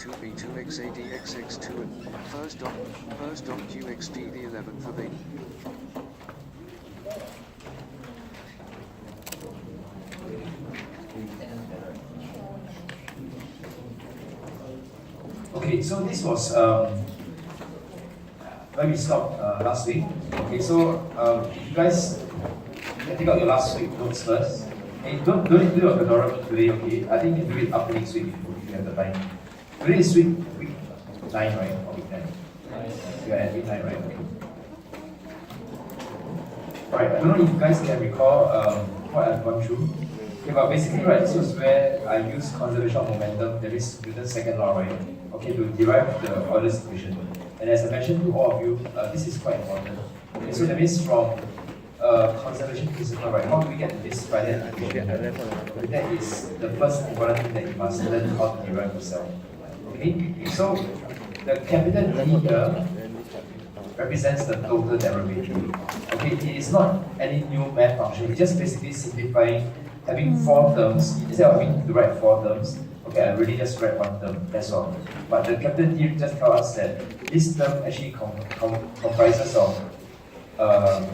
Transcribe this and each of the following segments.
2b2 xa dxx2 and first dot qxt the 11 for b. Okay, so this was where we stopped last week. Okay, so if you guys can take out your last week notes first. Okay, don't need to do a tutorial today, okay? I think you can do it after next week if you have the time. Today is week 9, right? Or week 10? You are at week 9, right? Okay. Alright, I don't know if you guys can recall what I've gone through. Okay, but basically, right, this was where I used conservation of momentum, that is Newton's second law, right? Okay, to derive the Euler's equation. And as I mentioned to all of you, this is quite important. Okay, so that means from conservation principle, right? How do we get to this final equation? That is the first important thing that you must learn how to derive yourself. Okay, so the capital E here represents the total derivative. Okay, it is not any new math function. It's just basically simplifying, having 4 terms instead of having to write 4 terms. Okay, I really just write 1 term. That's all. But the capital T just tells us that this term actually comprises of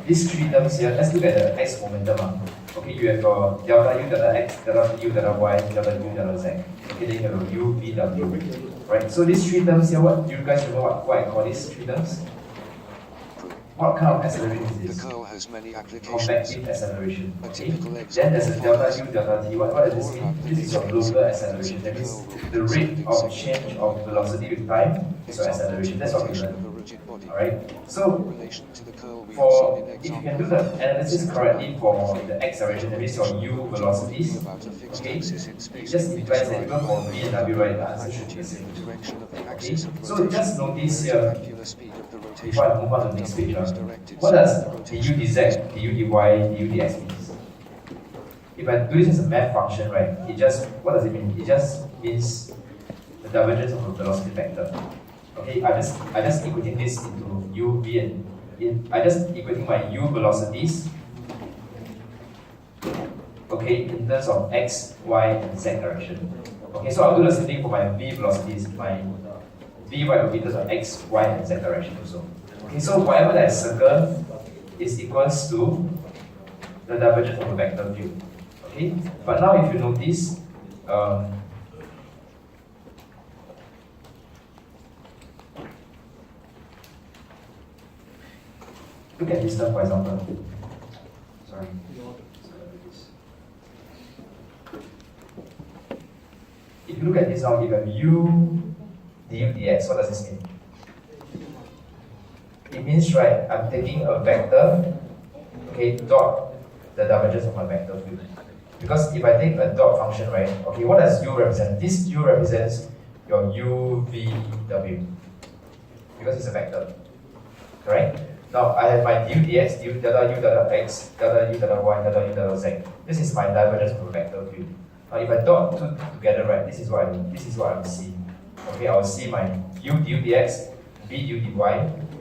these 3 terms here. Let's look at the x momentum. Okay, you have your delta u, delta x, delta u, delta y, delta u, delta z. Okay, then you have your u, v, w. Right, so these 3 terms here, what do you guys remember what I call these 3 terms? What kind of acceleration is this? The curl has many applications. Convective acceleration. Okay? Typical Then there's a delta u, delta t. What does this mean? This is your local acceleration. That means the rate of change of velocity with time is your acceleration. That's what we learned. Alright? So, for if you can do the analysis correctly for the x direction, that means your u velocities, okay, it just implies that even for v and w, right, the answer should be the same. Okay? So just notice here, before I move on to the next page, what does du dz, du dy, du dx means? If I do this as a math function, right, it just, what does it mean? It just means the divergence of a velocity vector. Okay, I just equating this into u, v, and I just equating my u velocities, okay, in terms of x, y, and z direction. Okay, so I'll do the same thing for my v velocities. My vy will be in terms of x, y, and z direction also. Okay, so whatever that I circle is equals to the divergence of a vector field. Okay, but now if you notice, look at this term for example. Sorry. If you look at this now, if you have u du dx, what does this mean? It means, right, I'm taking a vector, okay, dot the divergence of my vector field. Because if I take a dot function, right, okay, what does u represent? This u represents your u, v, w. Because it's a vector. Correct? Now I have my du dx, du delta u, delta x, delta u, delta y, delta u, delta z. This is my divergence of a vector field. Now if I dot two together, right, this is what I'm seeing. Okay, I will see my u du dx, v du dy,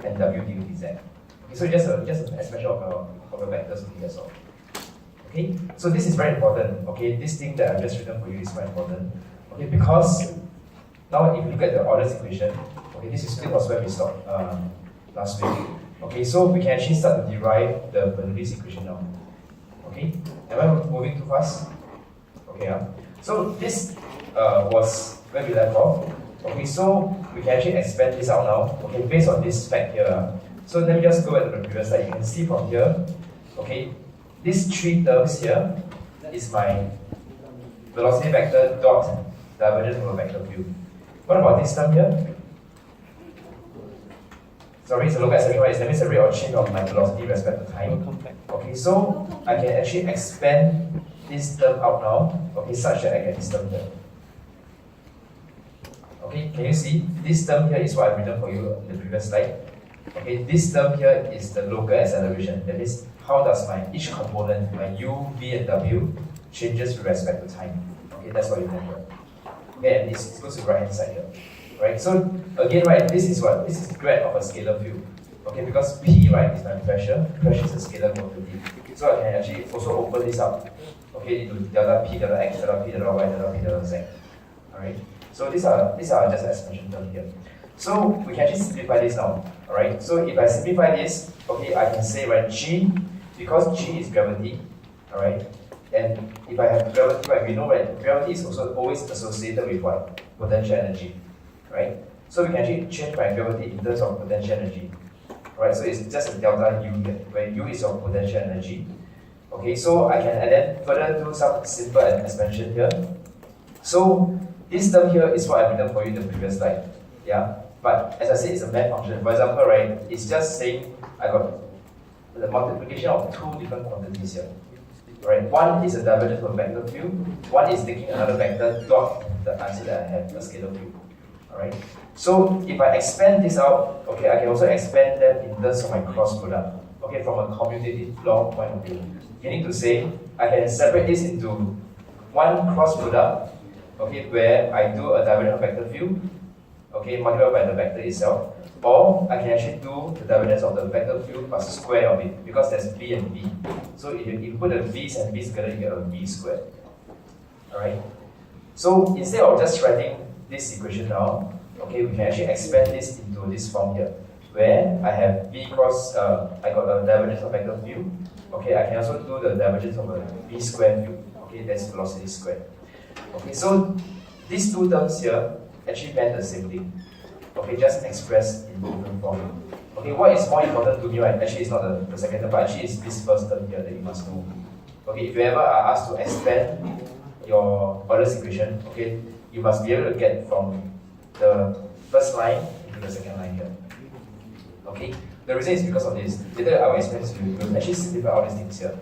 and w du dz. Okay, so just an expression of a vectors only, that's all. Okay, so this is very important. Okay, this thing that I've just written for you is very important. Okay, because now if you look at the Euler's equation, okay, this was where we stopped last week. Okay, so we can actually start to derive the Bernoulli's equation now. Okay, am I moving too fast? Okay, so this was where we left off. Okay, so we can actually expand this out now. Okay, based on this fact here. So let me just go back to the previous slide. You can see from here. Okay, these 3 terms here is my velocity vector dot divergence of a vector field. What about this term here? Sorry, it's a local acceleration, right? That means the rate of change of my velocity with respect to time. Okay, so I can actually expand this term out now, okay, such that I get this term here. Okay, can you see? This term here is what I've written for you in the previous slide. Okay, this term here is the local acceleration. That means how does my each component, my u, v, and w, changes with respect to time. Okay, that's what you remember. Okay, and this goes to the right hand side here. Right, so again, right, this is grad of a scalar field. Okay, because P, right, is my pressure is a scalar quantity. So I can actually also open this up, okay, into delta P, delta X, delta P, delta Y, delta P, delta Z. Alright. So these are just expansion term here. So we can actually simplify this now. Alright. So if I simplify this, okay, I can say right G, because G is gravity, alright. And if I have gravity, right, we know that gravity is also always associated with what? Potential energy. Right? So we can actually change my gravity in terms of potential energy. Right? So it's just a delta U here, where U is your potential energy. Okay, so I can and then further do some simple expansion here. So this term here is what I've written for you in the previous slide. Yeah. But as I said, it's a math function. For example, right, it's just saying I got the multiplication of two different quantities here. Right? One is a divergence of a vector field, one is taking another vector dot the answer that I have, a scalar field. Alright? So if I expand this out, okay, I can also expand them in terms of my cross product. Okay, from a commutative law point of view. Meaning to say, I can separate this into one cross product, okay, where I do a divergence of vector field, okay, multiplied by the vector itself, or I can actually do the divergence of the vector field plus square of it, because there's v and v. So if you put the v's and v's together, you get a v squared. Alright? So instead of just writing this equation down, okay, we can actually expand this into this form here, where I have v cross, I got a divergence of vector field. Okay, I can also do the divergence of a v square field. Okay, that's velocity squared. Okay, so these two terms here actually meant the same thing. Okay, just expressed in different form. Okay, what is more important to me, right? Actually, it's not the second term, but actually it's this first term here that you must know. Okay, if you ever are asked to expand your Euler's equation, okay, you must be able to get from the first line into the second line here. Okay, the reason is because of this. Later I will explain to you. We'll actually simplify all these things here.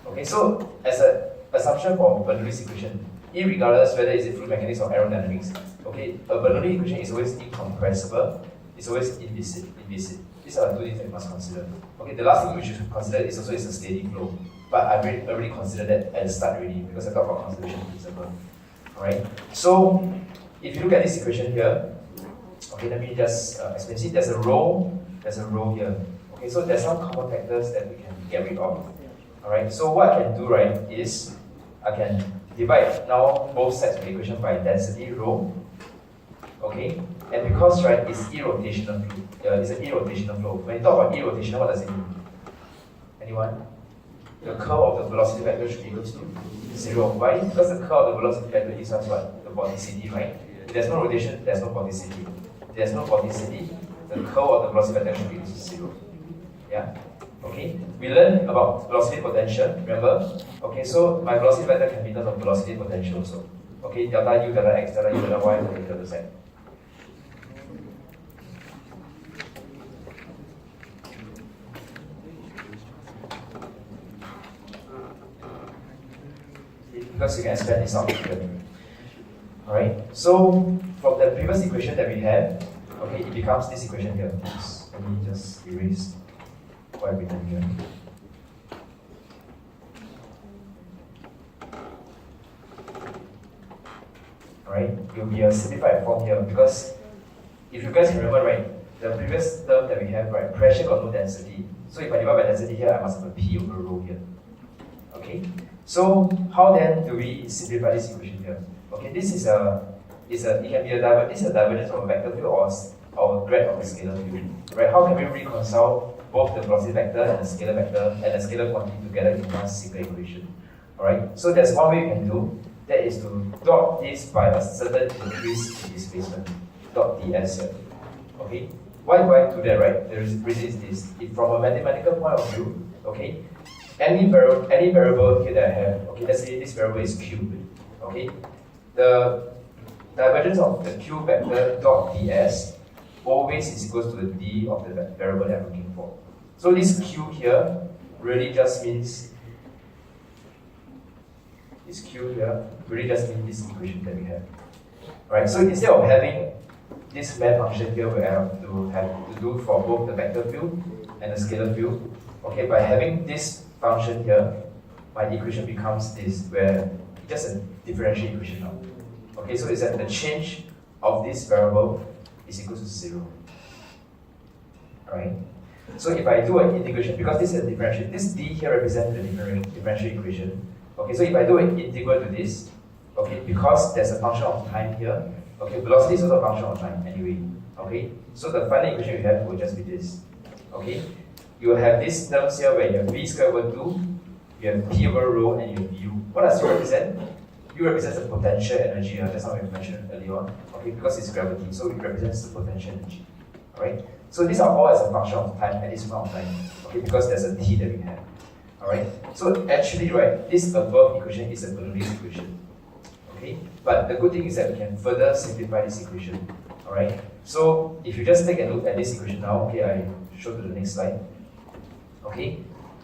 Okay, so as an assumption for Bernoulli's equation, irregardless whether it's fluid mechanics or aerodynamics, okay, a Bernoulli equation is always incompressible, it's always inviscid. These are the two things that you must consider. Okay, the last thing we should consider is also a steady flow. But I already considered that at the start already because I talked about conservation principle. Alright, so if you look at this equation here, okay, let me just explain. See, there's a row here. Okay, so there's some common factors that we can get rid of. Alright, so what I can do, right, is I can divide now both sets of the equation by density rho. Okay, and because, right, it's irrotational flow. It's an irrotational flow. When you talk about irrotational, what does it mean? Anyone? The curve of the velocity vector should be equal to 0. Why? Because the curve of the velocity vector gives us what? The vorticity, right? If there's no rotation, there's no vorticity. If there's no vorticity, the curve of the velocity vector should be equal to 0. Yeah? Okay? We learned about velocity potential, remember? Okay, so my velocity vector can be in terms of velocity potential also. Okay, delta u, delta x, delta u, delta y, delta z. Because you can expand this out here. Alright, so from the previous equation that we had, okay, it becomes this equation here. Oops, let me just erase what I've written here. Alright, it will be a simplified form here because if you guys remember, right, the previous term that we have, right, pressure got no density. So if I divide by density here, I must have a P over rho here. Okay? So how then do we simplify this equation here? Okay, this is it can be a divergence of a vector field or grad of a scalar field. Right? How can we reconcile both the velocity vector and the scalar vector and the scalar quantity together in one single equation? Alright, so there's one way you can do. That is to dot this by a certain increase in displacement. Dot ds here. Okay? Why do I do that, right? The reason is this. If from a mathematical point of view, okay, any variable here that I have, okay, let's say this variable is q, okay, the divergence of the q vector dot ds always is equal to the d of the variable that I'm looking for. So this q here really just means this this equation that we have. Right, so instead of having this math function here where I have to do for both the vector field and the scalar field, okay, by having this function here, my equation becomes this, where it's just a differential equation now. Okay, so it's that the change of this variable is equal to 0. Alright? So if I do an integration, because this is a differential, this d here represents the differential equation. Okay, so if I do an integral to this, okay, because there's a function of time here, Okay, velocity is also a function of time anyway. Okay, so the final equation you have will just be this. Okay, you will have these terms here where you have v squared over 2, you have p over rho, and you have u. What does u represent? U represents the potential energy, that's how we mentioned earlier on. Okay, because it's gravity, so it represents the potential energy. Alright, so these are all as a function of time at this point of time. Okay, because there's a t that we have. Alright, so actually, right, this above equation is a balloonist equation. Okay, but the good thing is that we can further simplify this equation. Alright, so if you just take a look at this equation now, okay, I show to the next slide. Okay,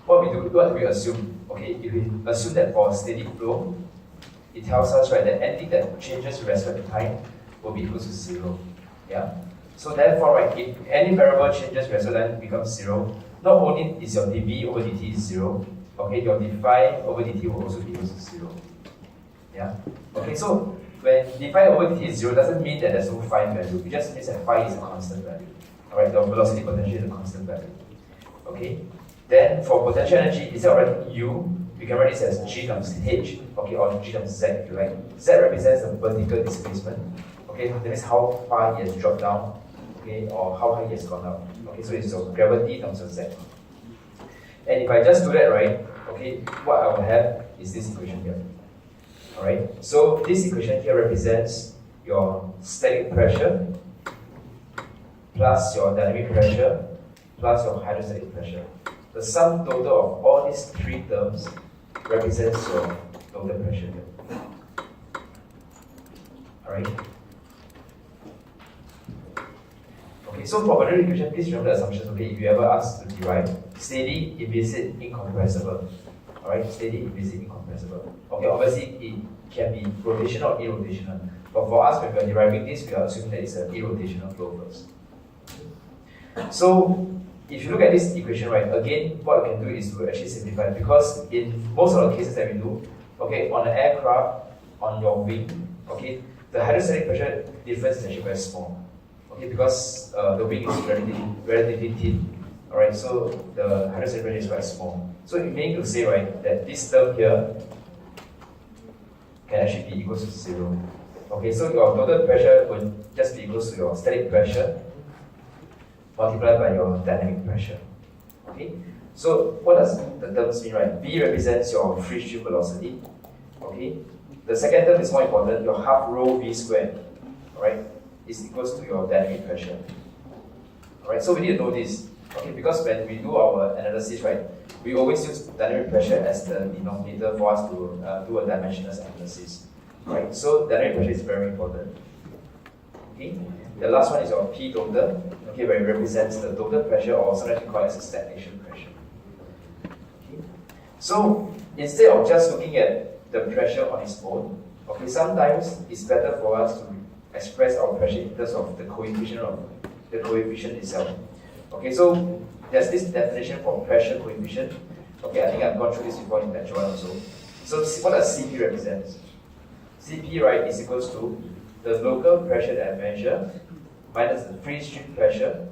what do we assume? Okay, if we assume that for a steady flow, it tells us, right, that anything that changes with respect to time will be equal to 0. Yeah. So therefore, right, if any variable changes with respect to time, it becomes 0. Not only is your dv over dt 0, okay, your dphi over dt will also be equal to 0. Yeah. Okay, so when dphi over dt is 0, doesn't mean that there's no phi value. It just means that phi is a constant value. Alright, the velocity potential is a constant value. Okay. Then for potential energy, instead of writing u, we can write this as g times h, okay, or g times z if you like. Z represents the vertical displacement. Okay, that means how far it has dropped down, okay, or how high it has gone up. Okay, so it's your gravity times your z. And if I just do that, right, okay, what I will have is this equation here. Alright, so this equation here represents your static pressure plus your dynamic pressure plus your hydrostatic pressure. The sum total of all these three terms represents your total pressure here. Alright? Okay, so for quadratic equation, please remember the assumptions, okay, if you ever asked to derive steady, inviscid, incompressible. Alright, steady, inviscid, incompressible. Okay, obviously it can be rotational or irrotational. But for us, when we are deriving this, we are assuming that it's an irrotational flow first. So if you look at this equation, right, again, what we can do is to actually simplify it, because in most of the cases that we do, okay, on an aircraft, on your wing, okay, the hydrostatic pressure difference is actually very small, okay, because the wing is relatively thin, alright, so the hydrostatic pressure is quite small. So it means to say, right, that this term here can actually be equal to 0. Okay, so your total pressure will just be equal to your static pressure multiplied by your dynamic pressure. Okay, so what does the terms mean, right? V represents your free stream velocity. Okay, the second term is more important. Your half rho v squared, alright, is equals to your dynamic pressure. Alright, so we need to know this. Okay, because when we do our analysis, right, we always use dynamic pressure as the denominator for us to do a dimensionless analysis. Right, so dynamic pressure is very important. Okay, the last one is your P total, okay, where it represents the total pressure, or sometimes we call it as a stagnation pressure. Okay. So instead of just looking at the pressure on its own, okay, sometimes it's better for us to express our pressure in terms of the coefficient itself. Okay, so there's this definition for pressure coefficient. Okay, I think I've gone through this before in lecture 1 also. So what does CP represent? CP, right, is equals to the local pressure that I measure minus the free stream pressure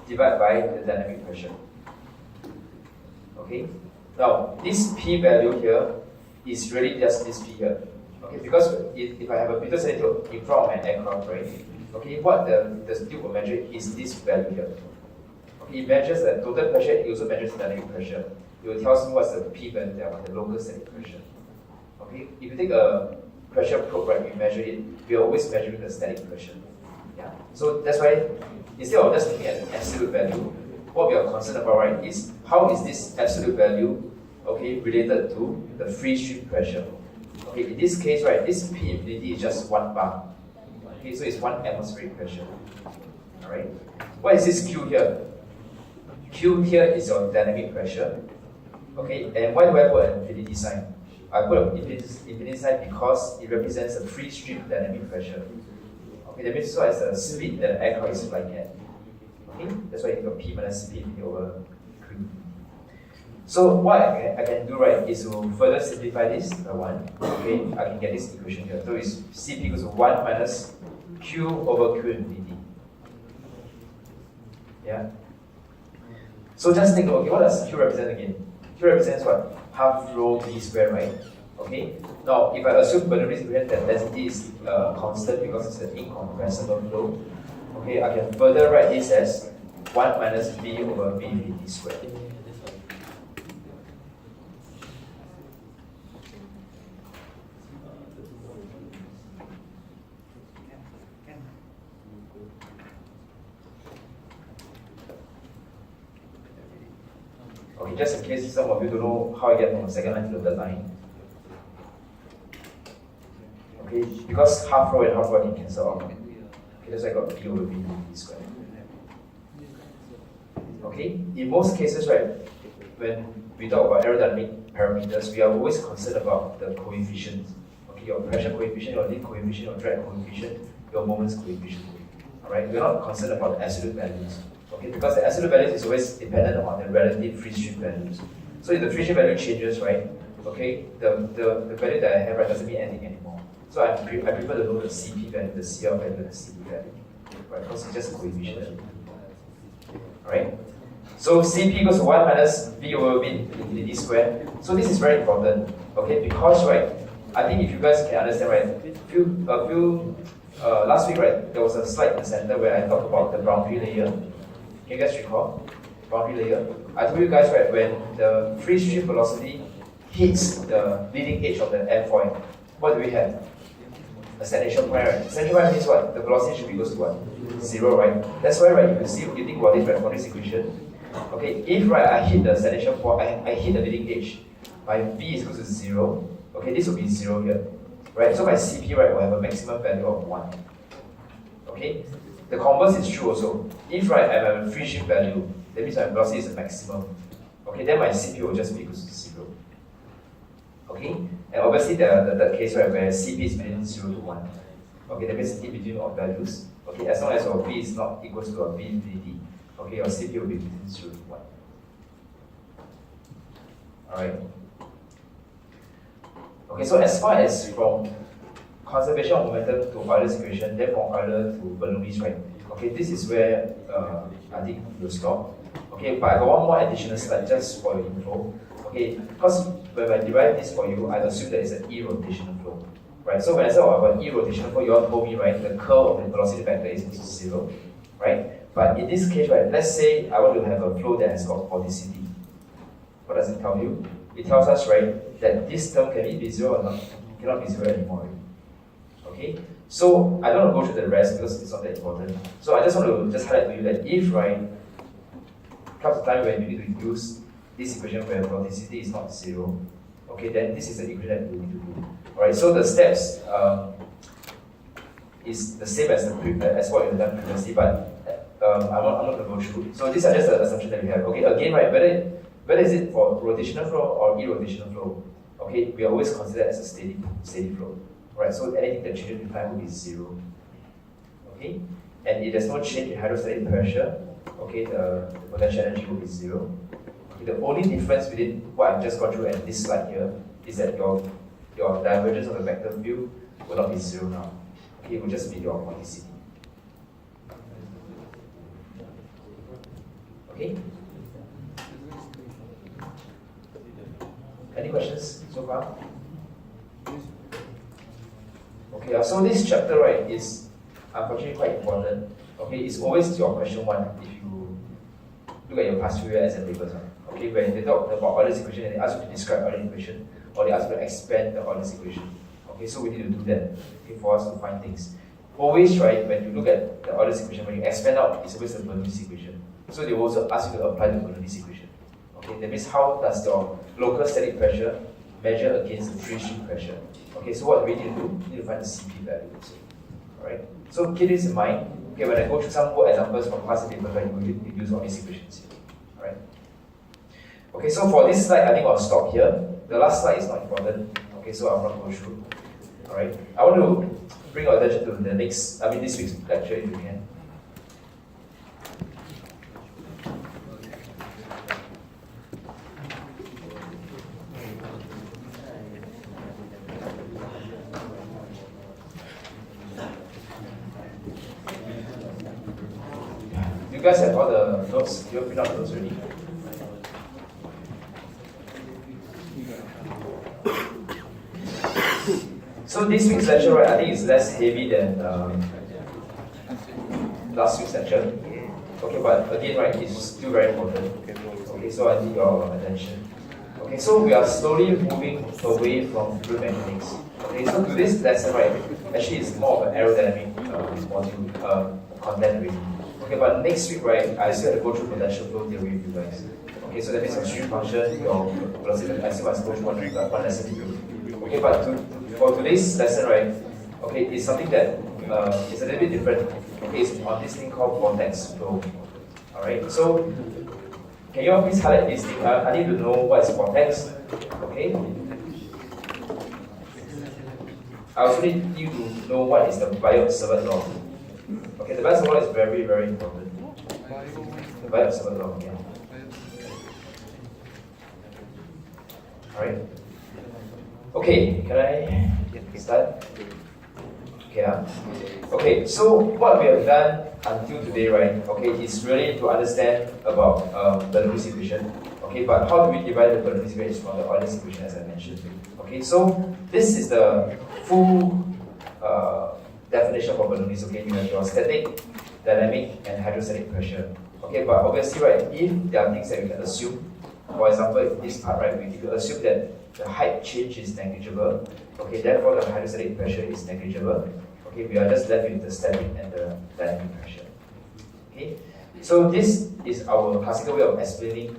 divided by the dynamic pressure. Okay, now this P value here is really just this P here. Okay, because if I have a Peter cylinder in front of my aircraft, right, okay, what the tube will measure is this value here. Okay, it measures the total pressure, it also measures the dynamic pressure. It will tell me what's the P value there, the local static pressure. Okay, if you take a pressure probe, right, we measure it, we are always measuring the static pressure. Yeah. So that's why instead of just looking at an absolute value, what we are concerned about, right, is how is this absolute value, okay, related to the free stream pressure. Okay, in this case, right, this P infinity is just 1 bar. Okay, so it's 1 atmospheric pressure. Alright. What is this Q here? Q here is your dynamic pressure. Okay, and why do I put an infinity sign? I put an infinity sign because it represents a free stream dynamic pressure. Okay, that means so as the speed that the aircraft is flying at. Okay, that's why you got P minus P over Q. So what I can do, right, is to further simplify this by 1. Okay, I can get this equation here. So it's Cp equals to 1 minus Q over Q infinity. Yeah. So just think, okay, what does Q represent again? Q represents what? Half rho v squared, right? Okay. Now, if I assume Bernoulli's equation that density is constant because it's an incompressible flow, okay, I can further write this as 1 minus v over v dt squared. Okay, just in case some of you don't know how I get from the second line to the third line. Okay, because half row and half row can cancel out. Okay, that's why I got v over v dt squared. Okay, in most cases, right, when we talk about aerodynamic parameters, we are always concerned about the coefficients. Okay, your pressure coefficient, your lift coefficient, your drag coefficient, your moments coefficient. Alright, we're not concerned about the absolute values. Okay, because the absolute values is always dependent on the relative free stream values. So if the free stream value changes, right, okay, the value that I have right doesn't mean anything anymore. So I prefer to know the CP value, the CL value, and the CP value. Right, because it's just a coefficient. Alright? So Cp equals to 1 minus V over V dt squared. So this is very important, okay, because, right, I think if you guys can understand, right, last week, right, there was a slide in the center where I talked about the boundary layer. Can you guys recall? Boundary layer. I told you guys, right, when the free stream velocity hits the leading edge of the airfoil, what do we have? A stagnation point, right? Stagnation point means what? The velocity should be equal to what? 0, right? That's why, right, you think about this, right, for this equation. Okay, if, right, I hit the stagnation point, I hit the leading edge, my V is equal to 0, okay, this will be 0 here. Right, so my Cp, right, will have a maximum value of 1. Okay, the converse is true also. If, right, I have a free stream value, that means my velocity is a maximum. Okay, then my Cp will just be equal to 0. Okay, and obviously the third case, right, where Cp is between 0 to 1. Okay, that means in between all values. Okay, as long as your V is not equal to a V infinity, okay, your Cp will be between 0 to 1. Alright. Okay, so as far as from conservation of momentum to Euler's equation, then from Euler to Bernoulli's, right? Okay, this is where I think we'll stop. Okay, but I got one more additional slide just for your info. Okay, because when I derive this for you, I assume that it's an e-rotational flow. Right? So when I said about e-rotational flow, you all told me, right, the curl of the velocity vector is equal to 0. Right? But in this case, right, let's say I want to have a flow that has got vorticity. What does it tell you? It tells us, right, that this term can it be 0 or not? It cannot be 0 anymore. Okay? So I don't want to go through the rest because it's not that important. So I just want to just highlight to you that if, right, comes a time when you need to use this equation where vorticity is not 0, okay, then this is the equation that you need to do. Alright, so the steps is the same as what you've done previously, but I'm not going to go through. So these are just the assumptions that we have. Okay, again, right, whether is it for rotational flow or irrotational flow, okay, we always consider it as a steady flow. Right, so anything that changes in time will be 0. Okay, and if there's no change in hydrostatic pressure, okay, the potential energy will be 0. Okay, the only difference within what I've just gone through and this slide here is that your divergence of the vector field will not be 0 now. Okay, it will just be your vorticity. Okay? Any questions so far? Okay, so this chapter, right, is unfortunately quite important. Okay, it's always your question 1 if you look at your past few year exam papers. Okay, when they talk about Euler's equation and they ask you to describe Euler's equation, or they ask you to expand the Euler's equation. Okay, so we need to do that, okay, for us to find things. Always, right, when you look at the Euler's equation, when you expand out, it's always the Bernoulli's equation. So they will also ask you to apply the Bernoulli's equation. Okay, that means how does your local static pressure measure against the free stream pressure? Okay, so what do we need to do? We need to find the Cp value. Alright, so keep this in mind. Okay, when I go through some more examples from past papers, right, we will use all these equations here. Alright. Okay, so for this slide, I think I'll stop here. The last slide is not important. Okay, so I'll not go through. Alright. I want to bring your attention to the this week's lecture if you can. You guys have all the notes? You have printed out the notes already? So this week's lecture, right, I think is less heavy than last week's lecture. Okay, but again, right, it's still very important. Okay, so I need your attention. Okay, so we are slowly moving away from fluid mechanics. Okay, so today's lesson, right, actually is more of an aerodynamic module content really. Okay, but next week, right, I still have to go through potential flow theory with you guys. Okay, so that means your stream function, your velocity, I still must go through one lesson with you. Okay, but for today's lesson, right, okay, it's something that is a little bit different. Okay, it's on this thing called vortex flow. Alright, so can you all please highlight this thing? I need to know what is vortex. Okay. I also need you to know what is the bioobservant law. Okay, the bioobservant law is very, very important. The bioobservant law, yeah. Alright. Okay, can I start? Okay, okay, so what we have done until today, right, okay, is really to understand about Bernoulli's equation. Okay, but how do we divide the Bernoulli's equation from the Euler's equation as I mentioned? Okay, so this is the full definition for Bernoulli's. Okay, you have your static, dynamic, and hydrostatic pressure. Okay, but obviously, right, if there are things that we can assume, for example, in this part, right, we could assume that the height change is negligible. Okay, therefore the hydrostatic pressure is negligible. Okay, we are just left with the static and the dynamic pressure. Okay, so this is our classical way of explaining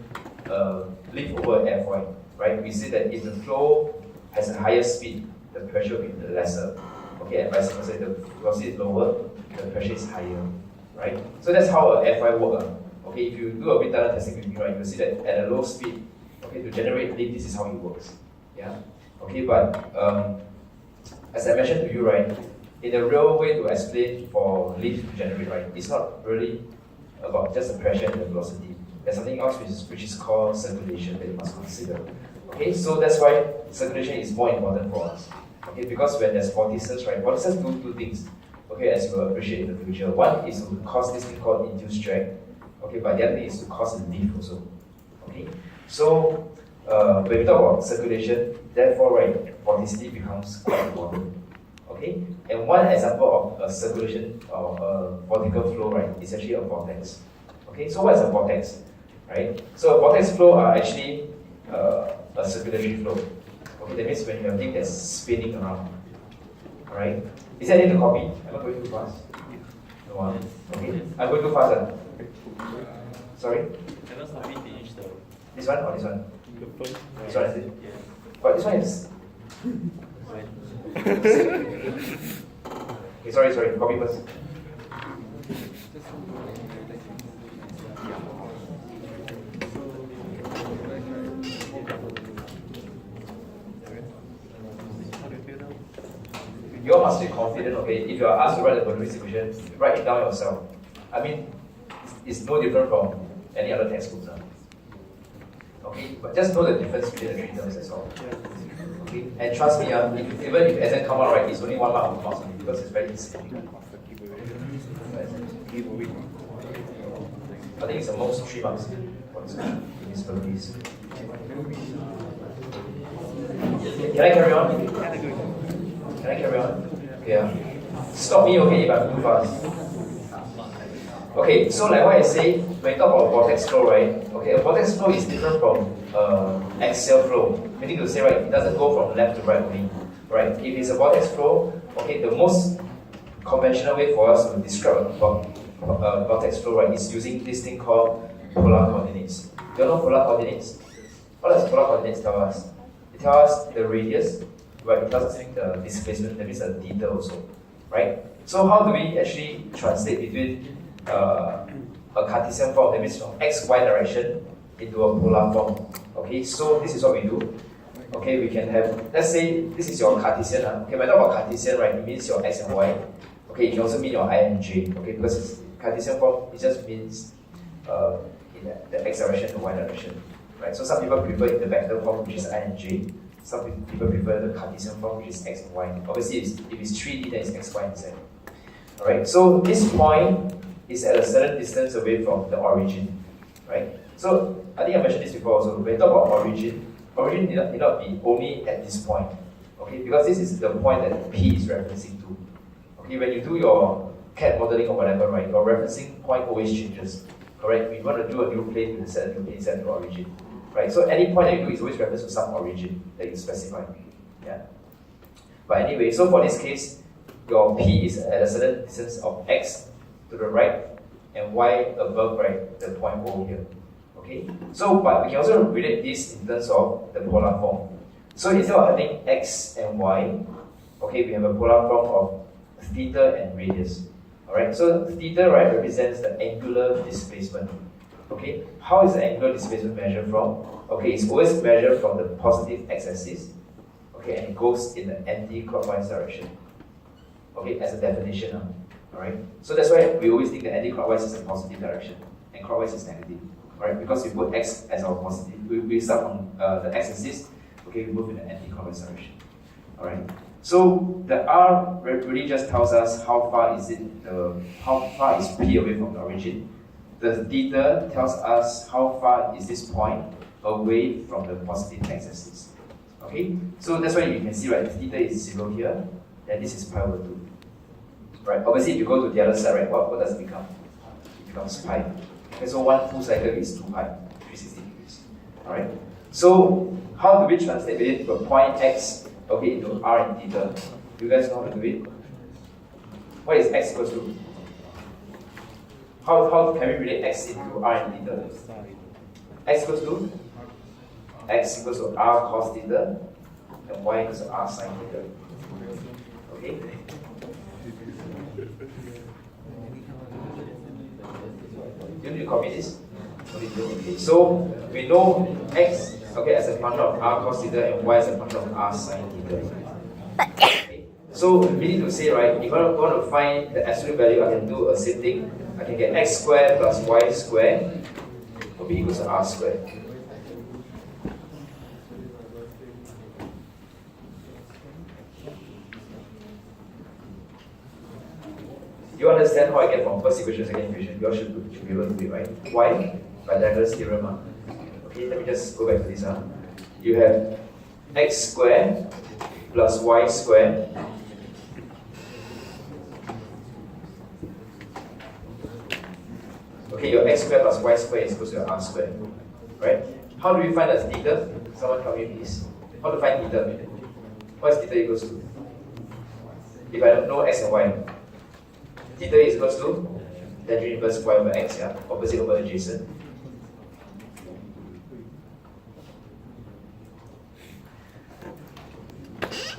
lift over airfoil. Right, we see that if the flow has a higher speed, the pressure will be lesser. Okay, and vice versa, if the velocity is lower, the pressure is higher. Right, so that's how an airfoil works. Okay, if you do a bit tunnel testing with me, right, you'll see that at a low speed, okay, to generate lift, this is how it works. Yeah. Okay, but as I mentioned to you, right, in the real way to explain for lift to generate, right, it's not really about just the pressure and the velocity. There's something else which is called circulation that you must consider. Okay, so that's why circulation is more important for us. Okay, because when there's vortices, right, vortices do two things. Okay, as you will appreciate in the future. One is to cause this thing called induced drag. Okay, but the other thing is to cause a lift also. Okay, so when we talk about circulation, therefore, right, vorticity becomes quite important. Okay, and one example of a circulation or a vertical flow, right, is actually a vortex. Okay, so what is a vortex, right? So a vortex flow are actually a circulatory flow. Okay, that means when you have things that's spinning around. All right, is there anything to copy? Am I going too fast? No one. Okay, I'm going too fast. Sorry. This one or this one? This one is it? Yeah. But this one is. Okay, sorry, copy first. You all must be confident, okay? If you are asked to write the Bernoulli's equation, write it down yourself. I mean, it's no different from any other textbooks. Okay, but just know the difference between the three terms, that's all. Okay, and trust me, even if exam come out right, it's only 1 mark of marks only because it's very easy. I think it's the most 3 marks for this Bernoulli's. Can I carry on? Can I carry on? Yeah. Stop me, okay, if I'm too fast. Okay, so like what I say, when you talk about vortex flow, right? Okay, a vortex flow is different from axial flow. Meaning to say, right, it doesn't go from left to right only. Right? If it's a vortex flow, okay, the most conventional way for us to describe a vortex flow, right, is using this thing called polar coordinates. Do you know polar coordinates? What does polar coordinates tell us? It tells us the radius, right? It tells us the displacement, that means the theta also, right? So how do we actually translate between a Cartesian form, that means from x, y direction into a polar form? Okay, so this is what we do. Okay, we can have, let's say this is your Cartesian. Okay, when I talk about Cartesian, right, it means your x and y. Okay, it can also mean your I and j. Okay, because it's Cartesian form, it just means in the x direction and y direction. Right, so some people prefer in the vector form, which is I and j. Some people prefer the Cartesian form, which is x and y. Obviously, if it's 3D, then it's x, y, and z. Alright, so this point is at a certain distance away from the origin. Right? So I think I mentioned this before also. When we talk about origin need not be only at this point. Okay, because this is the point that P is referencing to. Okay, when you do your CAD modeling or whatever, right, your referencing point always changes. Correct? We want to do a new plane, we set a new plane, set a new origin. Right? So any point that you do is always reference to some origin that you specify. Yeah. But anyway, so for this case, your P is at a certain distance of X to the right and Y above, right, the point O here. Okay? So, but we can also relate this in terms of the polar form. So instead of having X and Y, okay, we have a polar form of theta and radius. Alright, so theta, right, represents the angular displacement. Okay, how is the angular displacement measured from? Okay, it's always measured from the positive x-axis. Okay, and it goes in the anti-clockwise direction. Okay, as a definition. Alright, so that's why we always think that anti-clockwise is a positive direction and clockwise is negative. Alright, because we put x as our positive, we start on the x-axis. Okay, we move in the anti-clockwise direction. Alright. So the R really just tells us how far is P away from the origin. The theta tells us how far is this point away from the positive x-axis. Okay, so that's why you can see, right, theta is 0 here, and this is pi over 2. Right, obviously if you go to the other side, right, what does it become? It becomes pi. Okay, so one full cycle is 2 pi, 360 degrees. Alright, so how do we translate it to a point x, okay, into r and theta? You guys know how to do it? What is x equals to? How can we relate x into r and theta? X equals to? X equals to r cos theta, and y equals to r sin theta. Okay? You need to copy this? Okay, so we know x, okay, as a function of r cos theta and y as a function of r sin theta. Okay. So we need to say, right, if I want to find the absolute value, I can do a same thing. I can get x squared plus y squared will be equals to r squared. You understand how I get from first equation to second equation? You all should be able to do it, right? Why? Pythagoras theorem. Okay, let me just go back to this. You have x squared plus y squared okay, your x squared plus y squared is equal to your r squared. Right? How do we find the theta? Someone tell me please. How to find theta? What is theta equals to? If I don't know x and y, theta is equals to tangent inverse y over x, yeah? Opposite over adjacent.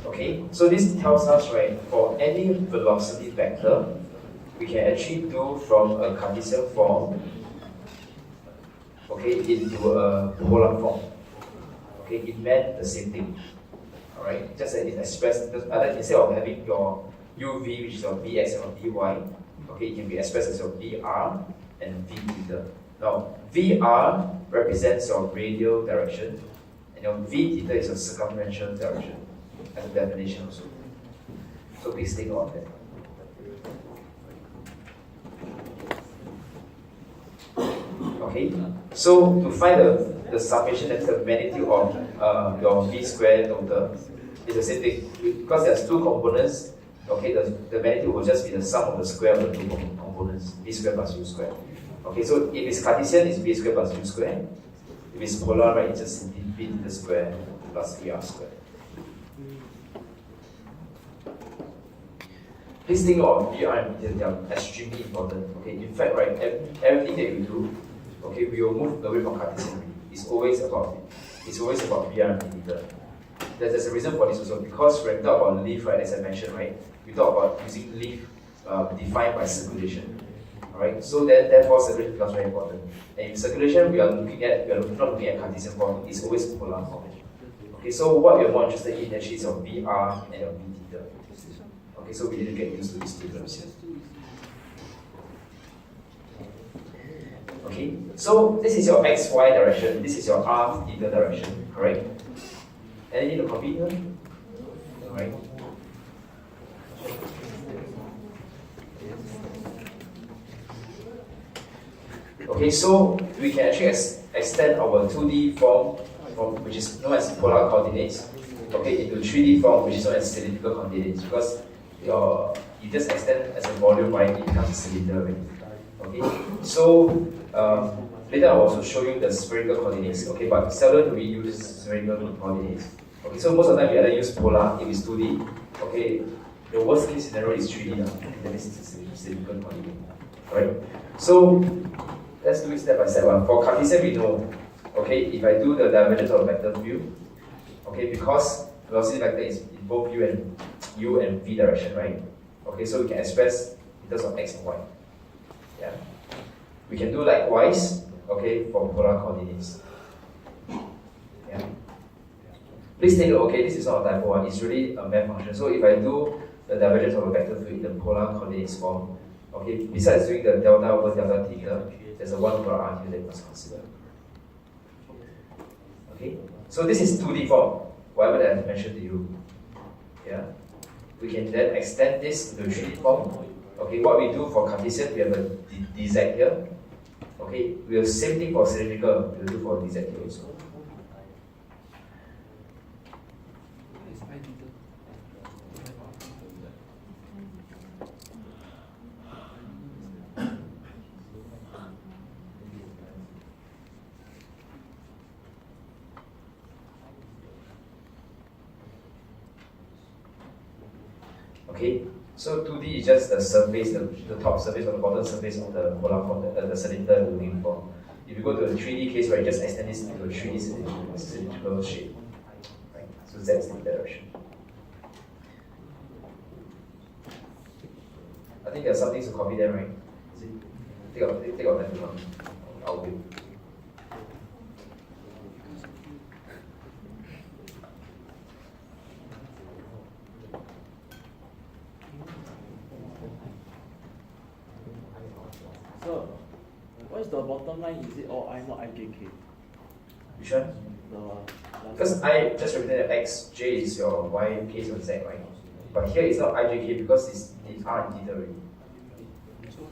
Okay, so this tells us, right, for any velocity vector, we can actually do from a Cartesian form, okay, into a polar form. Okay, it meant the same thing. Alright, just that it expressed, instead of having your uv, which is your vx and your vy, okay, it can be expressed as your vr and v theta. Now, vr represents your radial direction, and your v theta is your circumferential direction, as a definition also. So please think on that. Okay, so to find the summation, that's the magnitude of your v squared total, is the same thing. Because there's two components, okay, the magnitude will just be the sum of the square of the two components, v squared plus u squared. Okay, so if it's Cartesian, it's v squared plus u squared. If it's polar, right, it's just simply v theta squared plus vr squared. Please think of VR and theta, they are extremely important. Okay, in fact, right, everything that you do, okay, we will move away from Cartesian. It's always about VR and theta. There's a reason for this also, because when we talk about leaf, right, as I mentioned, right, we talk about using leaf defined by circulation. Alright, so therefore circulation becomes very important. And in circulation, we are not looking at Cartesian form, it's always polar form. Okay, so what we are more interested in actually is your VR and your v theta. Okay, so we need to get used to these two terms here. Okay, so this is your xy direction, this is your r theta direction, correct? Anything to copy here? Alright. Okay, so we can actually extend our 2D form, which is known as polar coordinates, okay, into 3D form, which is known as cylindrical coordinates, because you just extend as a volume, right, it becomes a cylinder, right? Okay, so later I'll also show you the spherical coordinates, okay, but seldom do we use spherical coordinates. Okay, so most of the time we either use polar if it's 2D, okay, the worst case scenario is 3D, that means it's a cylindrical coordinate. Alright, so let's do it step by step. For Cartesian, we know, okay, if I do the divergence of a vector field, okay, because velocity vector is in both u and v direction, right? Okay, so we can express in terms of x and y. Yeah, we can do likewise, okay, for polar coordinates. Yeah. Please take note, okay, this is not a typo one, it's really a math function. So if I do the divergence of a vector field in the polar coordinates form, okay, besides doing the delta over delta theta, there's a 1 over r here that you must consider. Okay, so this is 2D form, whatever that I mentioned to you. Yeah, we can then extend this to 3D form. Okay, what we do for Cartesian, we have a dz here. Okay, we have same thing for cylindrical, we'll do for dz here also. Okay, so 2D is just the surface, the top surface or the bottom surface of the polar the cylinder moving form. If you go to a 3D case, right, just extend this into a 3D cylindrical shape. Right? So that's the direction. I think there's something to copy there, right? Take out that to come. I'll wait. So, what is the bottom line? Is it all I, not IJK? Which one? Because I just represent x, j is your y, k is your z, right? But here it's not ijk because it's r and theta already.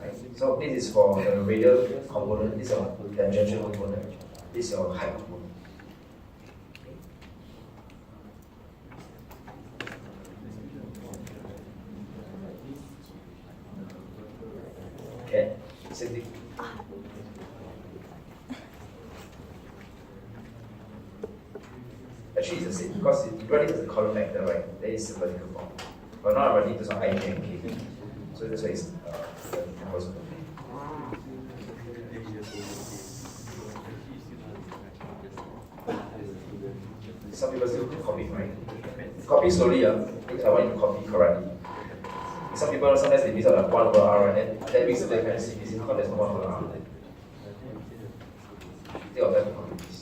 Right? So this is for the radial component, this is your tangential component, this is your height component. Okay, same thing. Actually, it's the same because you run it as a column vector, right? Then it's the vertical form. But now I'm running this on I, J, and K. So that's why it's the horizontal. Some people still copy, right? Copy slowly, because I want you to copy correctly. Some people sometimes they miss out like 1 over r, and then that makes the difference. You see how there's no 1 over r. Take your time to copy this.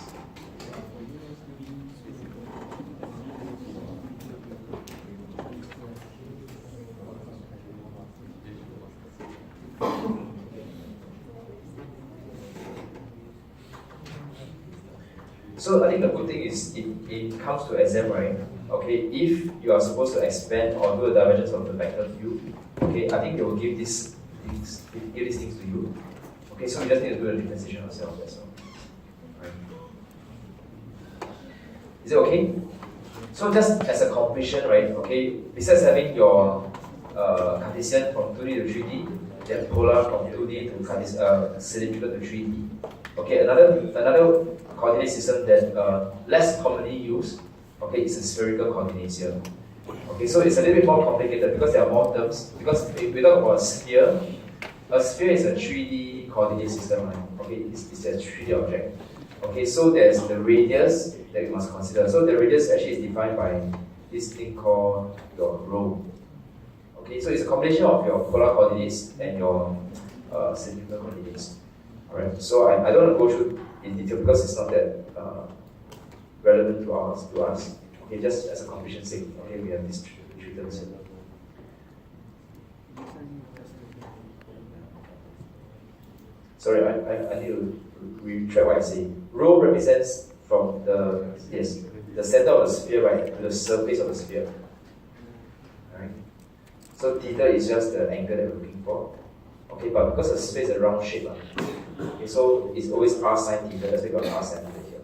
So I think the good thing is it comes to exam, right? Okay, if you are supposed to expand or do a divergence of the vector field, okay, I think they will give these things to you. Okay, so you just need to do the differentiation yourself, that's all. Right. Is it okay? So just as a completion, right? Okay, besides having your Cartesian from 2D to 3D, then polar from 2D to cylindrical to 3D. Okay, another coordinate system that less commonly used, okay, is a spherical coordinates here. Okay, so it's a little bit more complicated because there are more terms. Because if we talk about a sphere is a 3D coordinate system, right? Okay, it's a 3D object. Okay, so there's the radius that you must consider. So the radius actually is defined by this thing called your rho. Okay, so it's a combination of your polar coordinates and your cylindrical coordinates. Alright, so I don't want to go through in detail because it's not that relevant to us. Okay, just as a completion sake, okay, we have these three terms here. Sorry, I need to retract what I say. Rho represents from the center of the sphere, right, to the surface of the sphere. Alright. So theta is just the angle that we're looking for. Okay, but because the sphere is a round shape, okay, so it's always r sine theta, that's why we got r sine theta here.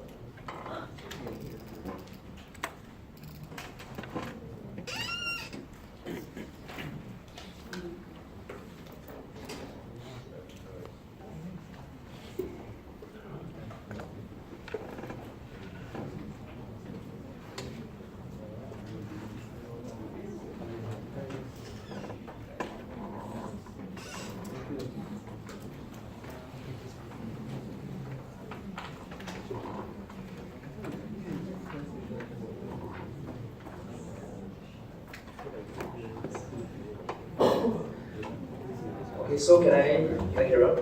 Okay, so can I carry on?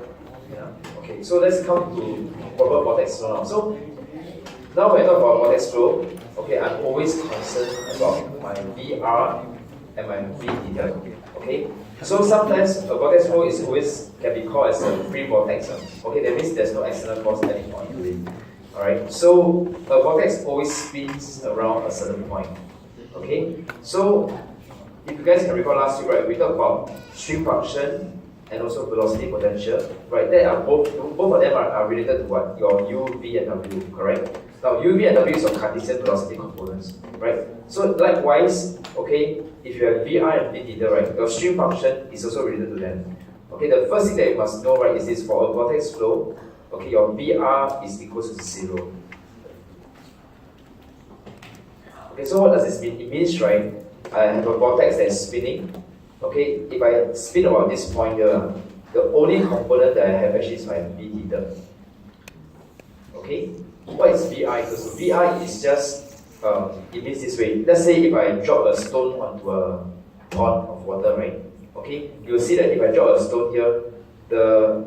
Yeah. Okay, so let's come to proper vortex flow now. So now when I talk about vortex flow, okay, I'm always concerned about my VR and my V theta. Okay, so sometimes a vortex flow is always can be called as a free vortex. Okay, that means there's no external force acting on it. Alright, so a vortex always spins around a certain point. Okay, so if you guys can recall last week, right, we talked about stream function and also velocity potential, right? They are both of them are related to what? Your U, V, and W, correct? Now U, V, and W is your Cartesian velocity components, right? So likewise, okay, if you have VR and V theta, right, your stream function is also related to them. Okay, the first thing that you must know, right, is this: for a vortex flow, okay, your VR is equal to 0. Okay, so what does this mean? It means, right, I have a vortex that is spinning. Okay, if I spin about this point here, the only component that I have actually is my V theta. Okay, what is VI equals to? VI is just, it means this way. Let's say if I drop a stone onto a pond of water, right? Okay, you'll see that if I drop a stone here, the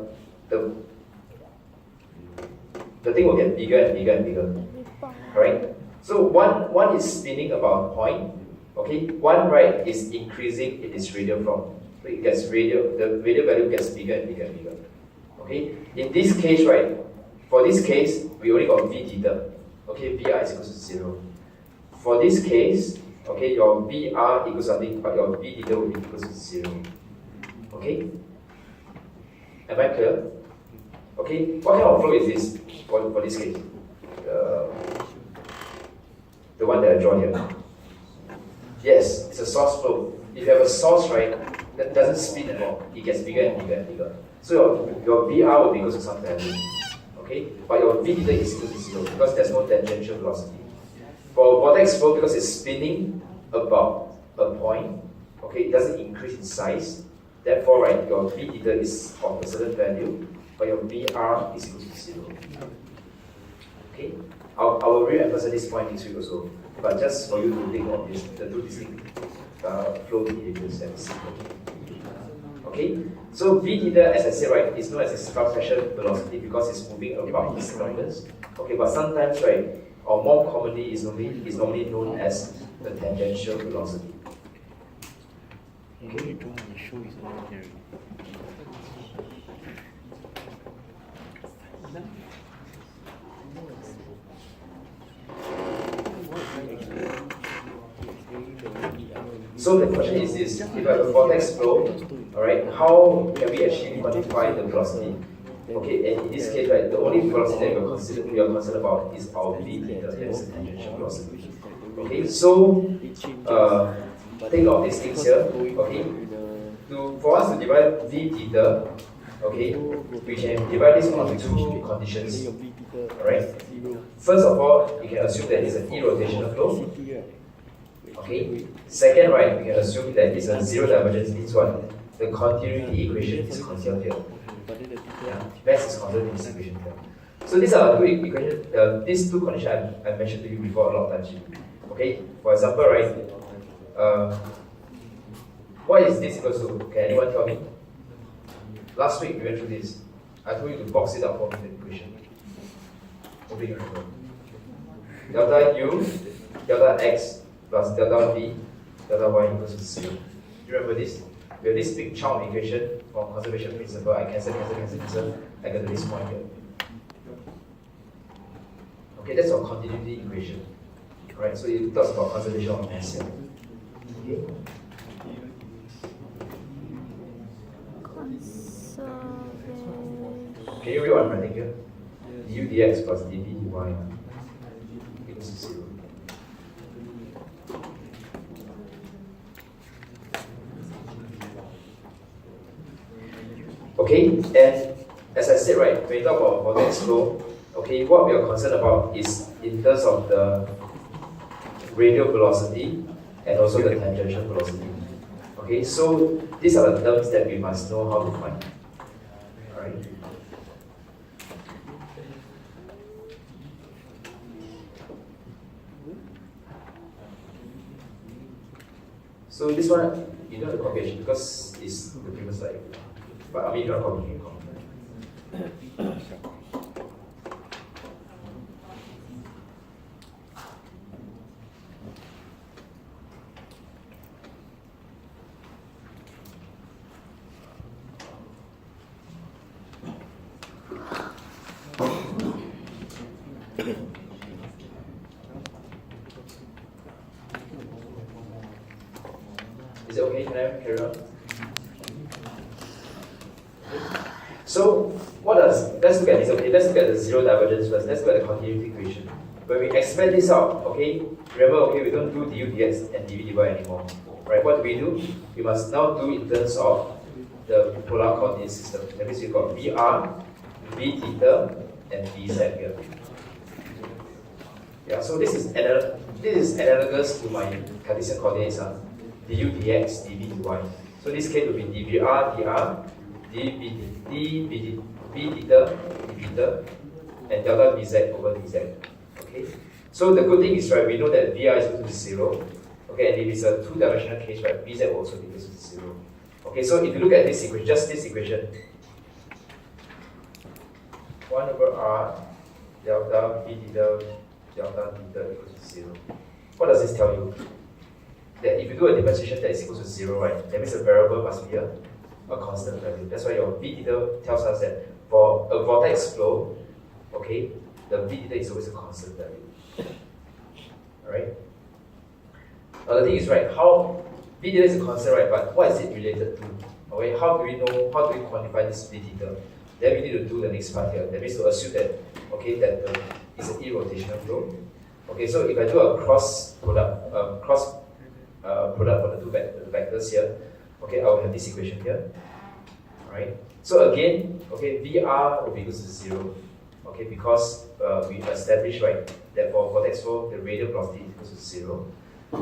thing will get bigger and bigger and bigger. Correct? So one is spinning about a point. Okay, one, right, is increasing in its radial form. So it gets the radial value gets bigger and bigger and bigger. Okay, in this case, right, for this case, we only got V theta. Okay, VR is equal to 0. For this case, okay, your VR equals something, but your V theta will be equal to 0. Okay? Am I clear? Okay, what kind of flow is this for this case? The one that I draw here. Yes, it's a source flow. If you have a source, right, that doesn't spin at all, it gets bigger and bigger and bigger. So your VR will be equal to some value. Okay? But your V theta is equal to 0 because there's no tangential velocity. For vortex flow, because it's spinning about a point, okay, it doesn't increase in size. Therefore, right, your V theta is of a certain value, but your VR is equal to 0. Okay? I will re-emphasize this point next week also, but just for you to think of this, the two distinct flow behaviors that we see. Okay? So V theta, as I said, right, is known as a circumferential pressure velocity because it's moving about the circumference. Okay, but sometimes, right, or more commonly is normally known as the tangential velocity. Okay? So the question is this: if I have a vortex flow, alright, how can we actually quantify the velocity? Okay, and in this case, right, the only velocity that we are concerned about is our V theta, that is the tangential velocity. Okay, so think of these things here. Okay, for us to divide V theta, okay, we can divide this onto two conditions. Alright, first of all, you can assume that it's an irrotational flow. Okay. Second, right, we can assume that it's a zero divergence. Means what? The continuity equation is conserved here. Yeah, mass is conserved in this equation here. So these are two equations. These two conditions I mentioned to you before a lot of times. Okay. For example, right, what is this equal to? Can anyone tell me? Last week we went through this. I told you to box it up for me, the equation. Open your remember. Delta U, delta X plus delta V, delta Y equals to 0. Do you remember this? We have this big chunk equation from conservation principle. I cancel. I get to this point here. Okay, that's our continuity equation. Right, so it talks about conservation of mass here. Okay. Can you read what I'm writing here? Du dx plus dv dy equals to 0. Okay, and as I said, right, when you talk about vortex flow, okay, what we are concerned about is in terms of the radial velocity and also the tangential velocity. Okay, so these are the terms that we must know how to find. Alright. So this one, you know the calculation because it's the previous slide. But I mean, you cannot copy. Is it okay? Can I carry on? So, let's look at this, okay? Let's look at the zero divergence first. Let's look at the continuity equation. When we expand this out, okay, remember, okay, we don't do du dx and dv dy anymore. Right? What do? We must now do in terms of the polar coordinate system. That means we've got Vr, v theta, and vz here. Yeah, so this is analogous to my Cartesian coordinates, du dx, dv dy. So this case will be dvr, dr, v theta, d theta, and delta vz over dz. Okay. So the good thing is, right, we know that vi is equal to 0. Okay, and if it's a two-dimensional case, right, vz will also be equal to 0. Okay, so if you look at this equation, just this equation, 1 over r delta v theta delta theta equals to 0. What does this tell you? That if you do a differentiation that is equal to 0, right, that means the variable must be a constant value. That's why your v theta tells us that for a vortex flow, okay, the v theta is always a constant value. Alright? Now the thing is, right, how v theta is a constant, right, but what is it related to? Okay, how do we quantify this v theta? Then we need to do the next part here. That means to assume that, okay, that it's an irrotational flow. Okay, so if I do a cross product for the two vectors here, okay, I will have this equation here. Alright. So again, okay, VR will be equal to 0. Okay, because we established, right, that for vortex flow, the radial velocity is equal to 0.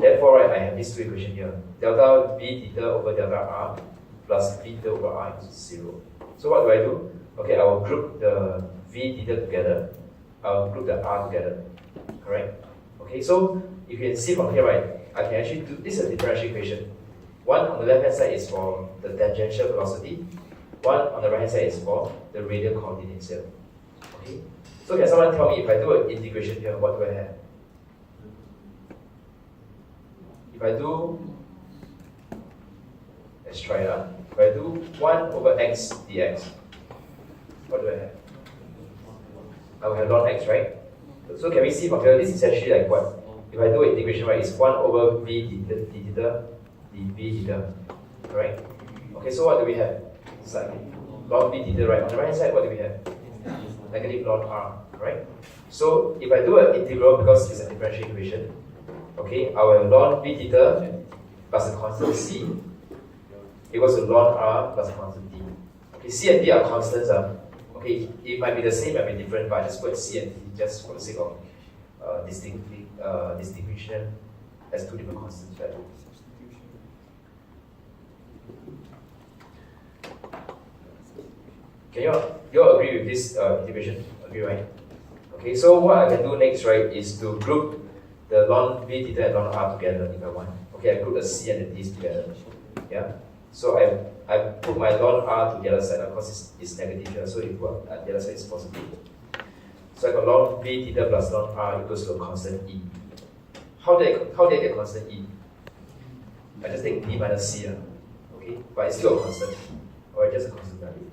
Therefore, right, I have these two equations here. Delta v theta over delta r plus v theta over r equals 0. So what do? Okay, I will group the v theta together. I will group the r together. Correct? Okay, so you can see from here, right, I can actually do this is a differential equation. One on the left hand side is for the tangential velocity. One on the right hand side is for the radial coordinates here. Okay? So can someone tell me if I do an integration here, what do I have? If I do, let's try it out. If I do 1 over x dx, what do I have? I will have ln x, right? So can we see from here, this is actually like what? If I do an integration, right, it's 1 over v d theta dv theta, right? Okay, so what do we have? It's like ln v theta, right? On the right hand side, what do we have? Negative ln r, right? So if I do an integral, because it's a differential equation, okay, I will have ln v theta plus a constant c equals to ln r plus a constant d. Okay, c and d are constants. Okay, it might be the same, it might be different, but I just put c and d just for the sake of distinction as two different constants, right? Can you all agree with this integration? Agree, right? Okay, so what I can do next, right, is to group the ln v theta and ln r together if I want. Okay, I group the c and the d's together. Yeah. So I put my ln r to the other side, of course it's negative here, so if the other side is positive. So I got ln v theta plus ln r equals to a constant e. How did I get constant e? I just take d minus c, okay, but it's still a constant, or just a constant value.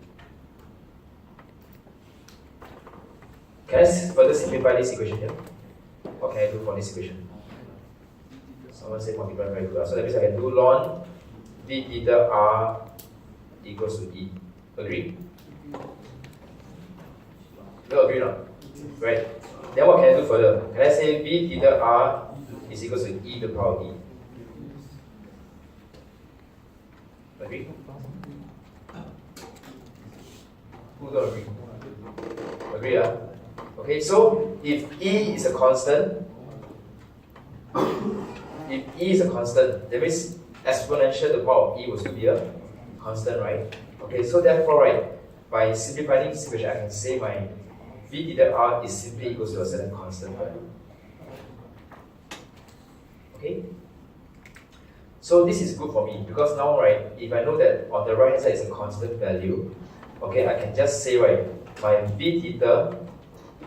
Can I further simplify this equation here? What can I do for this equation? Someone say multiply by 2. So that means I can do ln v theta r equals to e. Agree? You agree or not? Right. Then what can I do further? Can I say v theta r is equals to e to the power e? Agree? Who don't agree? Agree, Okay, so if e is a constant, that means exponential to the power of e will still be a constant, right? Okay, so therefore, right, by simplifying this equation, I can say my v theta r is simply equals to a certain constant value. Okay? So this is good for me because now, right, if I know that on the right hand side is a constant value, okay, I can just say, right, my v theta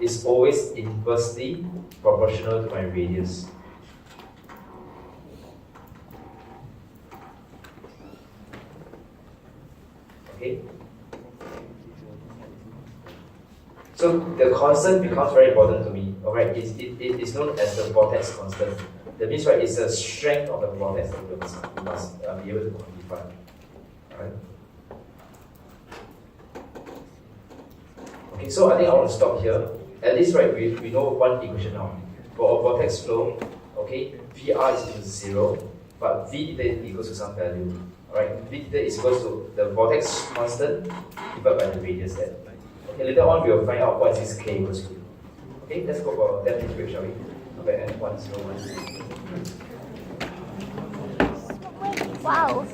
is always inversely proportional to my radius. Okay? So the constant becomes very important to me. Alright, it is known as the vortex constant. That means, right, it's the strength of the vortex that we must be able to quantify. Alright? Okay, so I think I want to stop here. At least, right, we know one equation now. For a vortex flow, okay, VR is equal to 0, but V theta is equal to some value. Alright, V theta is equal to the vortex constant divided by the radius there. Okay, later on we will find out what is this K equals to. Okay, let's go for 10 minutes break, shall we? Okay, and 101. Wow.